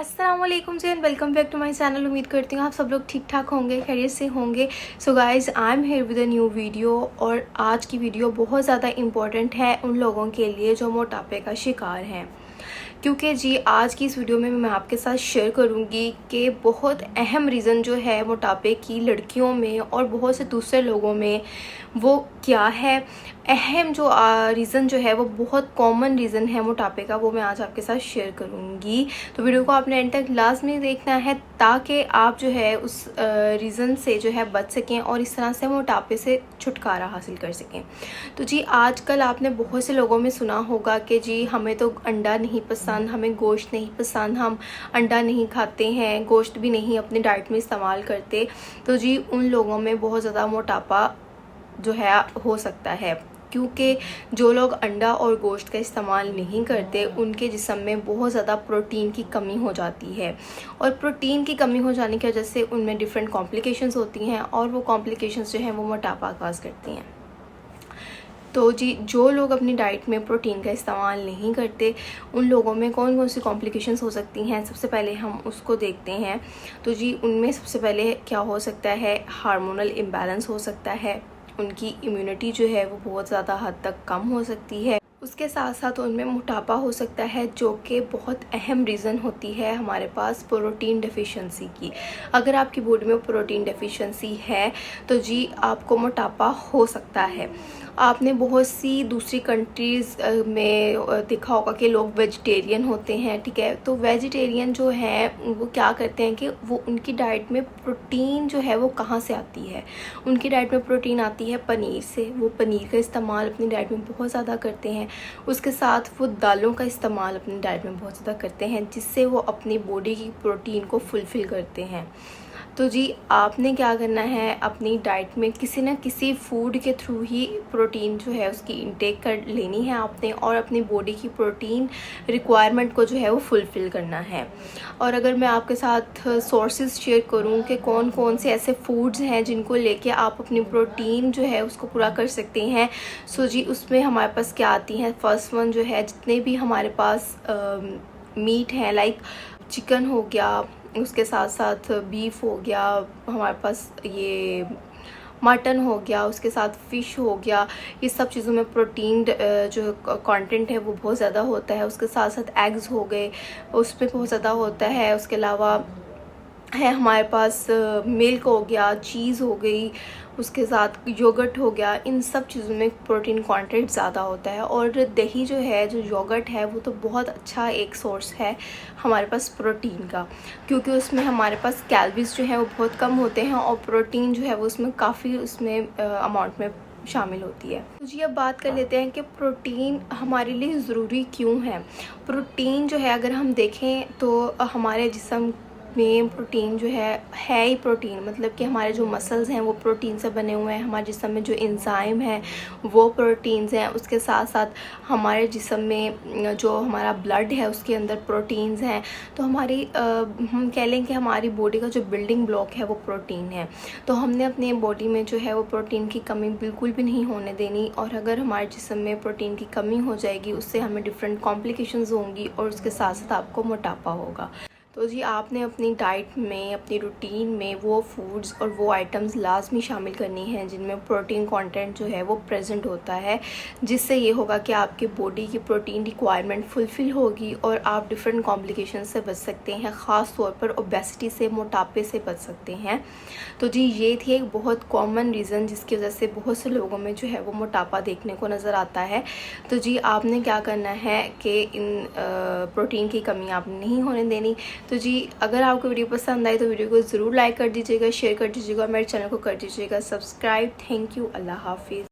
अस्सलाम वालेकुम जी and welcome back to my channel. उम्मीद करती हूँ आप सब लोग ठीक ठाक होंगे, खैरियत से होंगे। So guys, I am here with a new video. और आज की वीडियो बहुत ज़्यादा इम्पॉर्टेंट है उन लोगों के लिए जो मोटापे का शिकार हैं, क्योंकि जी आज की इस वीडियो में मैं आपके साथ शेयर करूंगी कि बहुत अहम रीज़न जो है मोटापे की लड़कियों में और बहुत से दूसरे लोगों में वो क्या है। अहम जो रीज़न जो है वो बहुत कॉमन रीज़न है मोटापे का, वो मैं आज आपके साथ शेयर करूंगी। तो वीडियो को आपने एंड तक लाजमी देखना है ताकि आप जो है उस रीज़न से जो है बच सकें और इस तरह से मोटापे से छुटकारा हासिल कर सकें। तो जी आजकल आपने बहुत से लोगों में सुना होगा कि जी हमें तो अंडा नहीं पसंद, हमें गोश्त नहीं पसंद, हम अंडा नहीं खाते हैं, गोश्त भी नहीं अपनी डाइट में इस्तेमाल करते। तो जी उन लोगों में बहुत ज़्यादा मोटापा जो है हो सकता है, क्योंकि जो लोग अंडा और गोश्त का इस्तेमाल नहीं करते उनके जिस्म में बहुत ज़्यादा प्रोटीन की कमी हो जाती है, और प्रोटीन की कमी हो जाने की वजह से उनमें डिफरेंट कॉम्प्लिकेशंस होती हैं और वो कॉम्प्लिकेशंस जो हैं वो मोटापा काज करती हैं। तो जी जो लोग अपनी डाइट में प्रोटीन का इस्तेमाल नहीं करते उन लोगों में कौन कौन सी कॉम्प्लिकेशंस हो सकती हैं, सबसे पहले हम उसको देखते हैं। तो जी उनमें सबसे पहले क्या हो सकता है, हार्मोनल इम्बैलेंस हो सकता है, उनकी इम्यूनिटी जो है वो बहुत ज़्यादा हद तक कम हो सकती है। उसके साथ साथ उनमें मोटापा हो सकता है, जो कि बहुत अहम रीज़न होती है हमारे पास प्रोटीन डेफिशिएंसी की। अगर आपकी बॉडी में प्रोटीन डेफिशिएंसी है तो जी आपको मोटापा हो सकता है। आपने बहुत सी दूसरी कंट्रीज़ में देखा होगा कि लोग वेजिटेरियन होते हैं, ठीक है। तो वेजिटेरियन जो हैं वो क्या करते हैं कि वो उनकी डाइट में प्रोटीन जो है वो कहाँ से आती है, उनकी डाइट में प्रोटीन आती है पनीर से। वो पनीर का इस्तेमाल अपनी डाइट में बहुत ज़्यादा करते हैं। उसके साथ वो दालों का इस्तेमाल अपनी डाइट में बहुत ज़्यादा करते हैं, जिससे वो अपनी बॉडी की प्रोटीन को फुलफ़िल करते हैं। तो जी आपने क्या करना है, अपनी डाइट में किसी न किसी फूड के थ्रू ही प्रोटीन जो है उसकी इंटेक कर लेनी है आपने, और अपनी बॉडी की प्रोटीन रिक्वायरमेंट को जो है वो फुलफ़िल करना है। और अगर मैं आपके साथ सोर्सेज शेयर करूं कि कौन कौन से ऐसे फूड्स हैं जिनको लेके आप अपनी प्रोटीन जो है उसको पूरा कर सकते हैं, सो जी उसमें हमारे पास क्या आती हैं। फर्स्ट वन जो है, जितने भी हमारे पास मीट हैं, लाइक चिकन हो गया, उसके साथ साथ बीफ हो गया, हमारे पास ये मटन हो गया, उसके साथ फ़िश हो गया, ये सब चीज़ों में प्रोटीन जो कंटेंट है वो बहुत ज़्यादा होता है। उसके साथ साथ एग्स हो गए, उसमें बहुत ज़्यादा होता है। उसके अलावा है हमारे पास मिल्क हो गया, चीज़ हो गई, उसके साथ योगर्ट हो गया। इन सब चीज़ों में प्रोटीन कंटेंट ज़्यादा होता है। और दही जो है, जो योगर्ट है, वो तो बहुत अच्छा एक सोर्स है हमारे पास प्रोटीन का, क्योंकि उसमें हमारे पास कैलोरीज जो है वो बहुत कम होते हैं और प्रोटीन जो है वो उसमें काफ़ी उसमें अमाउंट में शामिल होती है। तो जी अब बात कर लेते हैं कि प्रोटीन हमारे लिए ज़रूरी क्यों है। प्रोटीन जो है अगर हम देखें तो हमारे जिस्म में प्रोटीन जो है ही प्रोटीन, मतलब कि हमारे जो मसल्स हैं वो प्रोटीन से बने हुए हैं, हमारे जिस्म में जो एंजाइम है वो प्रोटीन्स हैं। उसके साथ साथ हमारे जिस्म में जो हमारा ब्लड है उसके अंदर प्रोटीन्स हैं। तो हमारी हम कह लें कि हमारी बॉडी का जो बिल्डिंग ब्लॉक है वो प्रोटीन है। तो हमने अपने बॉडी में जो है वो प्रोटीन की कमी बिल्कुल भी नहीं होने देनी। और अगर हमारे जिस्म में प्रोटीन की कमी हो जाएगी उससे हमें डिफरेंट कॉम्प्लिकेशंस होंगी और उसके साथ साथ आपको मोटापा होगा। तो जी आपने अपनी डाइट में, अपनी रूटीन में वो फूड्स और वो आइटम्स लाजमी शामिल करनी हैं जिनमें प्रोटीन कंटेंट जो है वो प्रेजेंट होता है, जिससे ये होगा कि आपकी बॉडी की प्रोटीन रिक्वायरमेंट फुलफ़िल होगी और आप डिफरेंट कॉम्प्लिकेशन से बच सकते हैं। ख़ास तौर पर ओबेसिटी से, मोटापे से बच सकते हैं। तो जी ये थी एक बहुत कॉमन रीज़न जिसकी वजह से बहुत से लोगों में जो है वो मोटापा देखने को नज़र आता है। तो जी आपने क्या करना है कि इन प्रोटीन की कमी आपने नहीं होने देनी। तो जी अगर आपको वीडियो पसंद आई तो वीडियो को ज़रूर लाइक कर दीजिएगा, शेयर कर दीजिएगा, मेरे चैनल को कर दीजिएगा सब्सक्राइब। थैंक यू, अल्लाह हाफिज़।